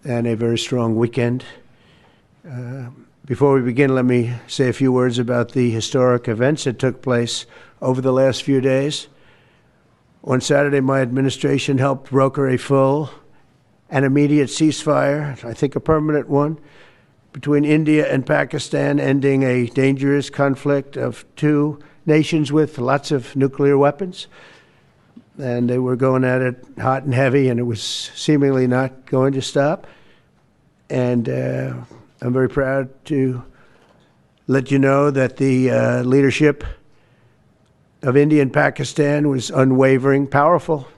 and a very strong weekend. Before we begin, let me say a few words about the historic events that took place over the last few days. On Saturday, my administration helped broker a full and immediate ceasefire, I think a permanent one, between India and Pakistan, ending a dangerous conflict of two nations with lots of nuclear weapons. And they were going at it hot and heavy, and it was seemingly not going to stop. And I'm very proud to let you know that the leadership of India and Pakistan was unwavering, powerful,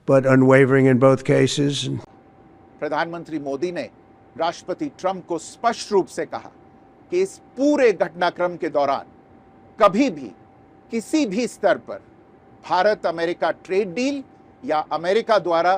but unwavering in both cases. प्रधानमंत्री मोदी ने राष्ट्रपति Trump को स्पष्ट रूप से कहा कि इस पूरे घटनाक्रम के दौरान कभी भी किसी भी स्तर पर भारत अमेरिका ट्रेड डील या अमेरिका द्वारा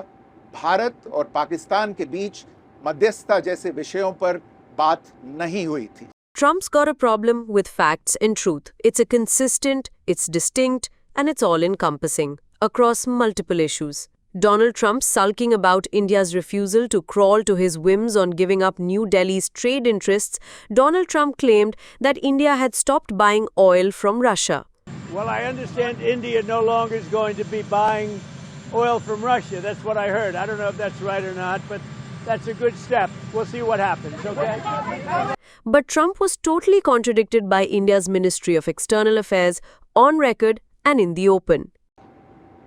भारत और पाकिस्तान के बीच मध्यस्थता जैसे विषयों पर बात नहीं हुई थी. Trump's got a problem with facts and truth. It's a consistent, it's distinct, and it's all-encompassing across multiple issues. Donald Trump sulking about India's refusal to crawl to his whims on giving up New Delhi's trade interests, Donald Trump claimed that India had stopped buying oil from Russia. Well, I understand India no longer is going to be buying oil from Russia. That's what I heard. I don't know if that's right or not, but that's a good step. We'll see what happens, okay? But Trump was totally contradicted by India's Ministry of External Affairs on record and in the open.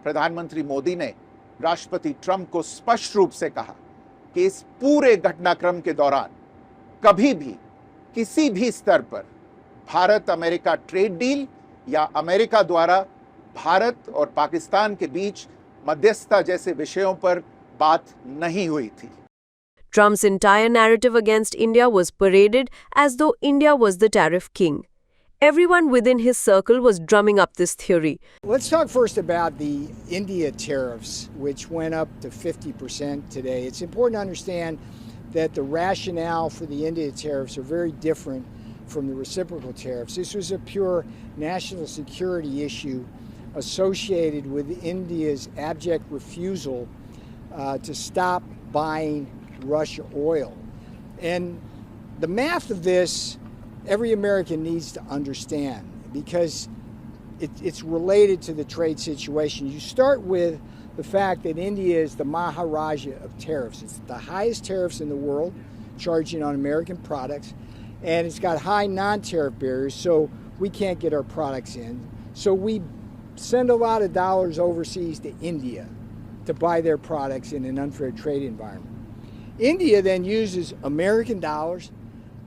प्रधानमंत्री मोदी ने राष्ट्रपति Trump को स्पष्ट रूप से कहा कि इस पूरे घटनाक्रम के दौरान कभी भी किसी भी स्तर पर भारत अमेरिका ट्रेड डील या अमेरिका द्वारा भारत और पाकिस्तान के बीच मध्यस्थता जैसे विषयों पर बात नहीं हुई थी. Trump's entire narrative against India was paraded as though India was the tariff king. Everyone within his circle was drumming up this theory. Let's talk first about the India tariffs, which went up to 50% today. It's important to understand that the rationale for the India tariffs are very different from the reciprocal tariffs. This was a pure national security issue associated with India's abject refusal to stop buying Russia oil. And the math of this, every American needs to understand because it's related to the trade situation. You start with the fact that India is the Maharaja of tariffs. It's the highest tariffs in the world, charging on American products, and it's got high non-tariff barriers, so we can't get our products in. So we send a lot of dollars overseas to India to buy their products in an unfair trade environment. India then uses American dollars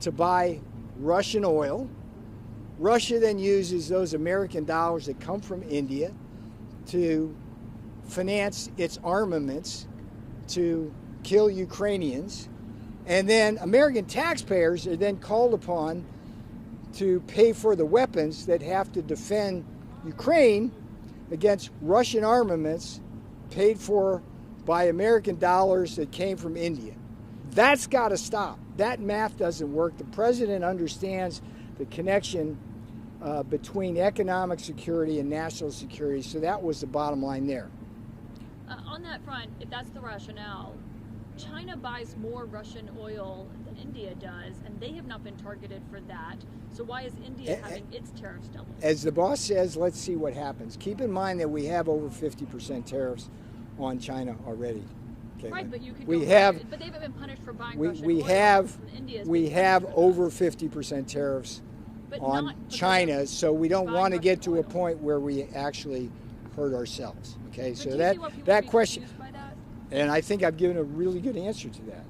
to buy Russian oil. Russia then uses those American dollars that come from India to finance its armaments to kill Ukrainians. And then American taxpayers are then called upon to pay for the weapons that have to defend Ukraine against Russian armaments paid for by American dollars that came from India. That's got to stop. That math doesn't work. The president understands the connection between economic security and national security, so that was the bottom line there. On that front, if that's the rationale, China buys more Russian oil than India does, and they have not been targeted for that. So why is India having its tariffs doubled? As the boss says, let's see what happens. Keep in mind that we have over 50% tariffs on China already. Okay. Right, but you could we go have, but they haven't been punished for buying Russian we oil. have India's we been have punished for over 50% tariffs But on not because China, they're so we don't buying want to get Russian to a oil. point where we actually hurt ourselves. Okay, But so do you that see why people would that be question, confused by that? and I think I've given a really good answer to that.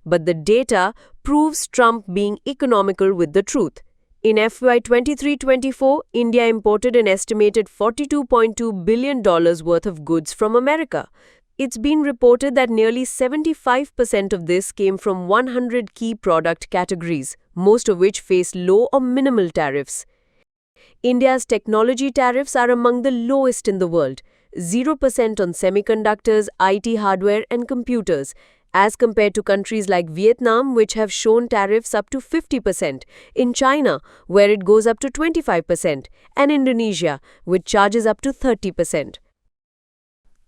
But the data proves Trump being economical with the truth. In FY 23-24, India imported an estimated $42.2 billion worth of goods from America. It's been reported that nearly 75% of this came from 100 key product categories, most of which face low or minimal tariffs. India's technology tariffs are among the lowest in the world, 0% on semiconductors, IT hardware, and computers, as compared to countries like Vietnam, which have shown tariffs up to 50%, in China, where it goes up to 25%, and Indonesia, which charges up to 30%.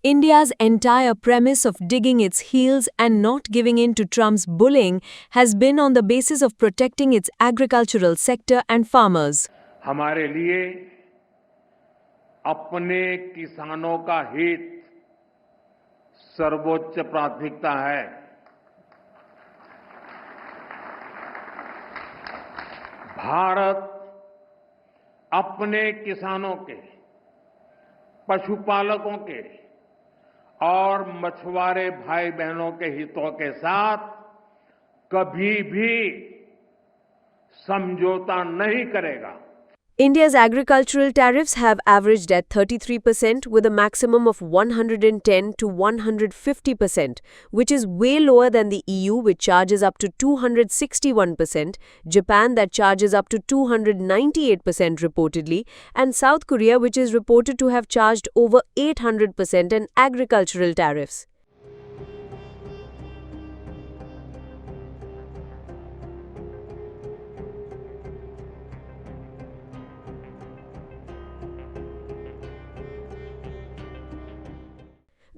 India's entire premise of digging its heels and not giving in to Trump's bullying has been on the basis of protecting its agricultural sector and farmers. हमारे लिए अपने किसानों का हित सर्वोच्च प्राथमिकता है। भारत अपने किसानों के, पशुपालकों के और मछुआरे भाई बहनों के हितों के साथ कभी भी समझौता नहीं करेगा। India's agricultural tariffs have averaged at 33% with a maximum of 110 to 150%, which is way lower than the EU, which charges up to 261%, Japan that charges up to 298% reportedly, and South Korea, which is reported to have charged over 800% in agricultural tariffs.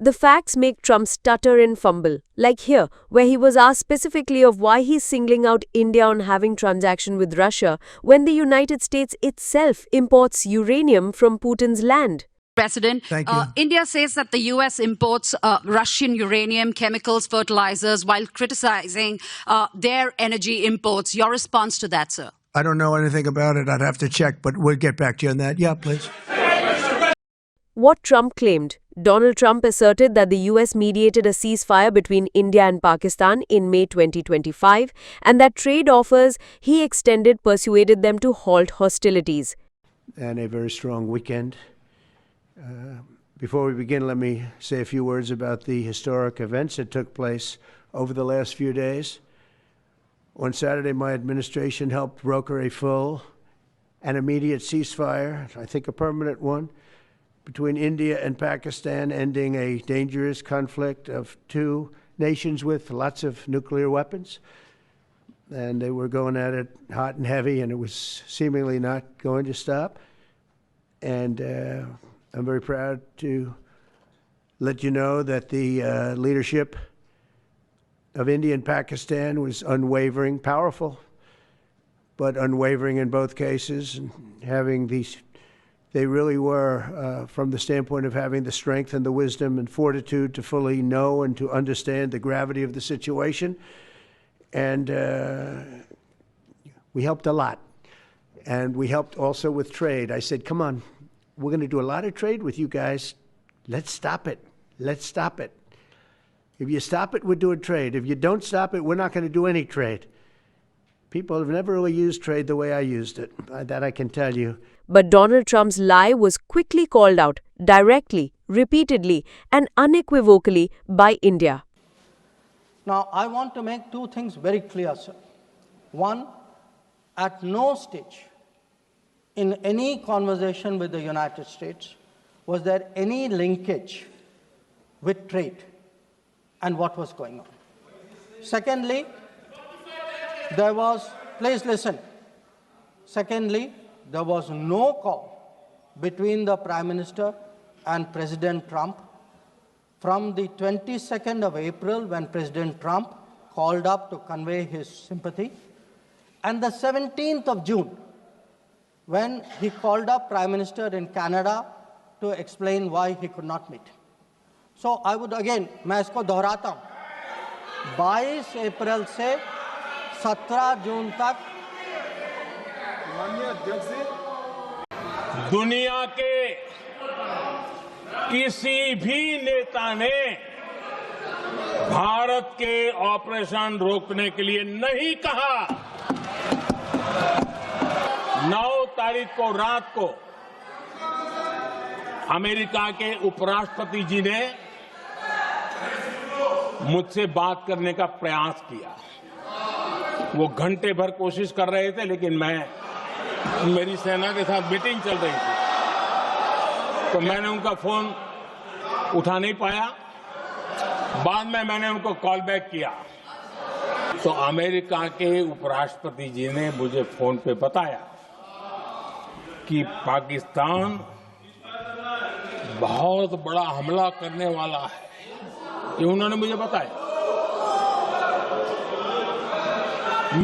The facts make Trump stutter and fumble, like here, where he was asked specifically of why he's singling out India on having transaction with Russia when the United States itself imports uranium from Putin's land. President, India says that the U.S. imports Russian uranium, chemicals, fertilizers, while criticizing their energy imports. Your response to that, sir? I don't know anything about it. I'd have to check, but we'll get back to you on that. Yeah, please. What Trump claimed. Donald Trump asserted that the US mediated a ceasefire between India and Pakistan in May 2025 and that trade offers he extended persuaded them to halt hostilities. And a very strong weekend. Before we begin, let me say a few words about the historic events that took place over the last few days. On Saturday, my administration helped broker a full and immediate ceasefire, I think a permanent one, between India and Pakistan, ending a dangerous conflict of two nations with lots of nuclear weapons. And they were going at it hot and heavy, and it was seemingly not going to stop. And I'm very proud to let you know that the leadership of India and Pakistan was unwavering, powerful, but unwavering in both cases, and having these. They really were, from the standpoint of having the strength and the wisdom and fortitude to fully know and to understand the gravity of the situation. And we helped a lot. And we helped also with trade. I said, come on, we're going to do a lot of trade with you guys. Let's stop it. Let's stop it. If you stop it, we're doing trade. If you don't stop it, we're not going to do any trade. People have never really used trade the way I used it. That I can tell you. But Donald Trump's lie was quickly called out, directly, repeatedly, and unequivocally by India. Now, I want to make two things very clear, sir. One, at no stage in any conversation with the United States was there any linkage with trade and what was going on. Secondly, there was, please listen. Secondly, there was no call between the Prime Minister and President Trump from the 22nd of April when President Trump called up to convey his sympathy and the 17th of June when he called up Prime Minister in Canada to explain why he could not meet. So I would again, मैं इसको दोहराता हूँ, 22 अप्रैल से 17 जून तक दुनिया के किसी भी नेता ने भारत के ऑपरेशन रोकने के लिए नहीं कहा। 9 तारीख को रात को अमेरिका के उपराष्ट्रपति जी ने मुझसे बात करने का प्रयास किया। वो घंटे भर कोशिश कर रहे थे, लेकिन मेरी सेना के साथ मीटिंग चल रही थी, तो मैंने उनका फोन उठा नहीं पाया। बाद में मैंने उनको कॉल बैक किया, तो अमेरिका के उपराष्ट्रपति जी ने मुझे फोन पे बताया कि पाकिस्तान बहुत बड़ा हमला करने वाला है, ये उन्होंने मुझे बताया।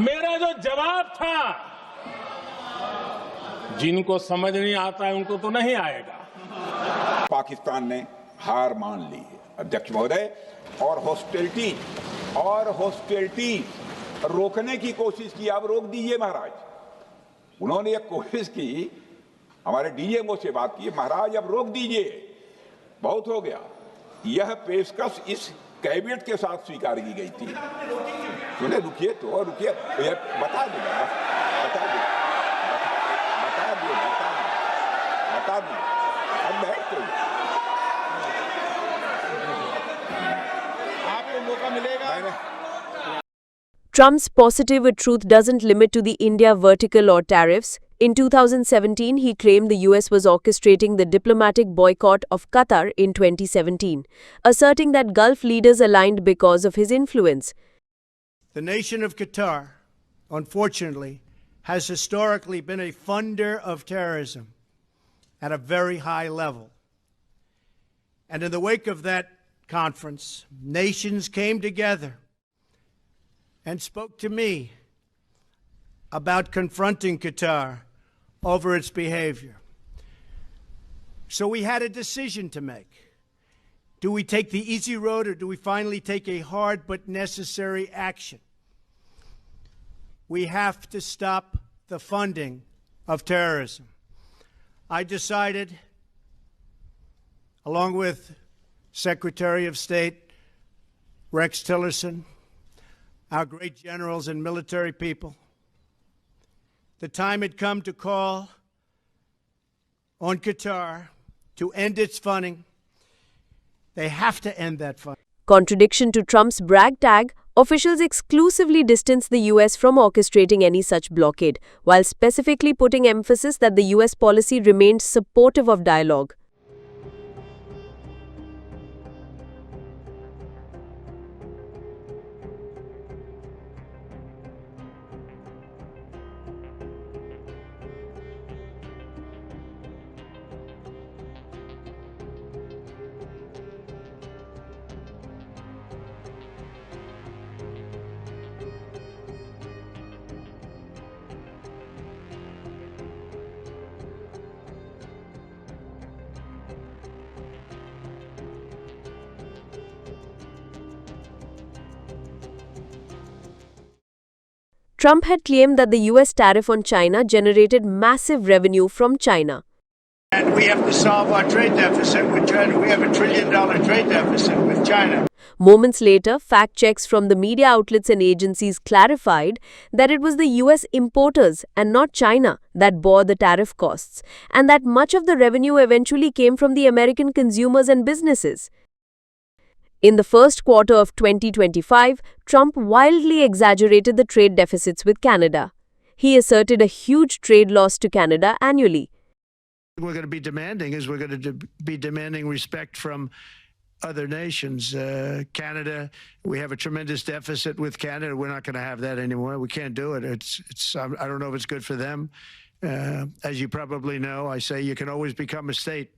मेरा जो जवाब था, जिनको समझ नहीं आता है उनको तो नहीं आएगा। पाकिस्तान ने हार मान ली है अध्यक्ष महोदय, और हॉस्टिलिटी रोकने की कोशिश की। अब रोक दीजिए महाराज। उन्होंने एक कोशिश की, हमारे डीएमओ से बात की, महाराज अब रोक दीजिए, बहुत हो गया। यह पेशकश इस कैबिनेट के साथ स्वीकार की गई थी। सुने, रुकिए तो रुकिए, बता दूंगा, अब बैठ आपको मौका मिलेगा। Trump's positive with truth doesn't limit to the India vertical or tariffs. In 2017, he claimed the US was orchestrating the diplomatic boycott of Qatar in 2017, asserting that Gulf leaders aligned because of his influence. The nation of Qatar, unfortunately, has historically been a funder of terrorism at a very high level. And in the wake of that conference, nations came together and spoke to me about confronting Qatar over its behavior. So we had a decision to make. Do we take the easy road, or do we finally take a hard but necessary action? We have to stop the funding of terrorism. I decided, along with Secretary of State Rex Tillerson, our great generals and military people, the time had come to call on Qatar to end its funding. They have to end that funding. Contradiction to Trump's brag tag, officials exclusively distanced the US from orchestrating any such blockade, while specifically putting emphasis that the US policy remained supportive of dialogue. Trump had claimed that the US tariff on China generated massive revenue from China. And we have to solve our trade deficit with China. We have $1 trillion trade deficit with China. Moments later, fact checks from the media outlets and agencies clarified that it was the US importers and not China that bore the tariff costs, and that much of the revenue eventually came from the American consumers and businesses. In the first quarter of 2025, Trump wildly exaggerated the trade deficits with Canada. He asserted a huge trade loss to Canada annually. We're going to be demanding be demanding respect from other nations. Canada, we have a tremendous deficit with Canada. We're not going to have that anymore. We can't do it. I don't know if it's good for them. As you probably know, I say you can always become a state.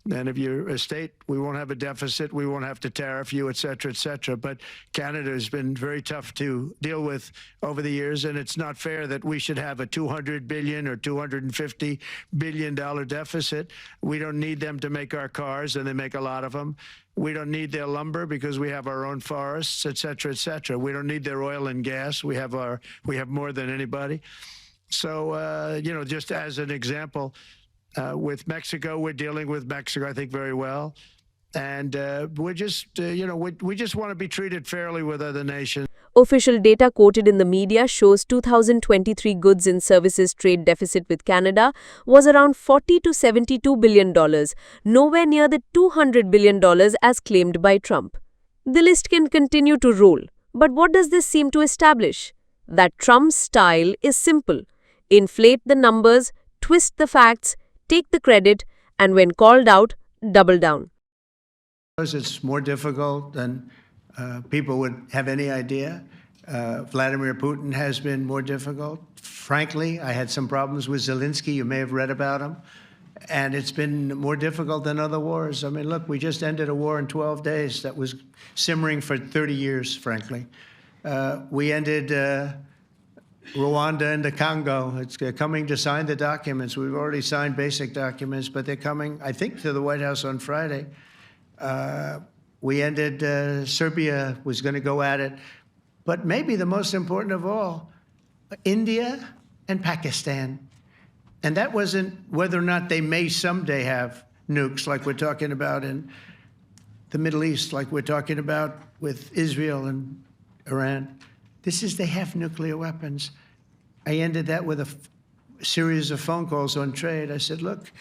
And if you're a state, we won't have a deficit. We won't have to tariff you, et cetera, et cetera. But Canada has been very tough to deal with over the years. And it's not fair that we should have a $200 billion or $250 billion deficit. We don't need them to make our cars, and they make a lot of them. We don't need their lumber because we have our own forests, et cetera, et cetera. We don't need their oil and gas. We have more than anybody. So, just as an example, with Mexico, we're dealing with Mexico, I think, very well. And we just want to be treated fairly with other nations. Official data quoted in the media shows 2023 goods and services trade deficit with Canada was around $40 to $72 billion, nowhere near the $200 billion as claimed by Trump. The list can continue to roll. But what does this seem to establish? That Trump's style is simple. Inflate the numbers, twist the facts, take the credit, and when called out, double down. It's more difficult than people would have any idea. Vladimir Putin has been more difficult. Frankly, I had some problems with Zelensky. You may have read about him. And it's been more difficult than other wars. I mean, look, we just ended a war in 12 days that was simmering for 30 years, frankly. We ended Rwanda and the Congo. It's coming to sign the documents. We've already signed basic documents, but they're coming, I think, to the White House on Friday. We ended, Serbia was going to go at it. But maybe the most important of all, India and Pakistan. And that wasn't whether or not they may someday have nukes like we're talking about in the Middle East, like we're talking about with Israel and Iran. This is they have nuclear weapons. I ended that with a series of phone calls on trade. I said, look,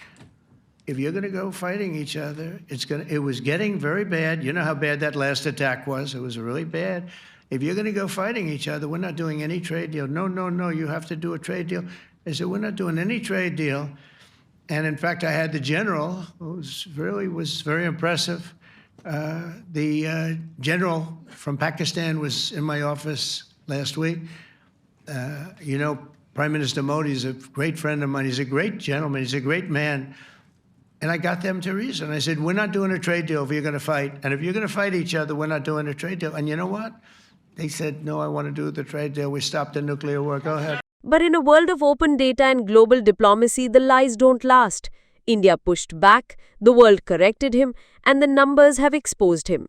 if you're going to go fighting each other, it was getting very bad. You know how bad that last attack was. It was really bad. If you're going to go fighting each other, we're not doing any trade deal. No, no, no, you have to do a trade deal. I said, we're not doing any trade deal. And in fact, I had the general, who was very impressive. The general from Pakistan was in my office last week. You know, Prime Minister Modi is a great friend of mine. He's a great gentleman. He's a great man. And I got them to reason. I said, we're not doing a trade deal if you're going to fight. And if you're going to fight each other, we're not doing a trade deal. And you know what? They said, no, I want to do the trade deal. We stopped the nuclear war. Go ahead. But in a world of open data and global diplomacy, the lies don't last. India pushed back, the world corrected him, and the numbers have exposed him.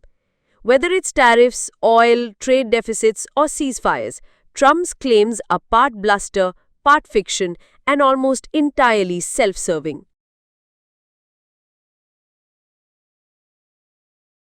Whether it's tariffs, oil, trade deficits, or ceasefires, Trump's claims are part bluster, part fiction, and almost entirely self-serving.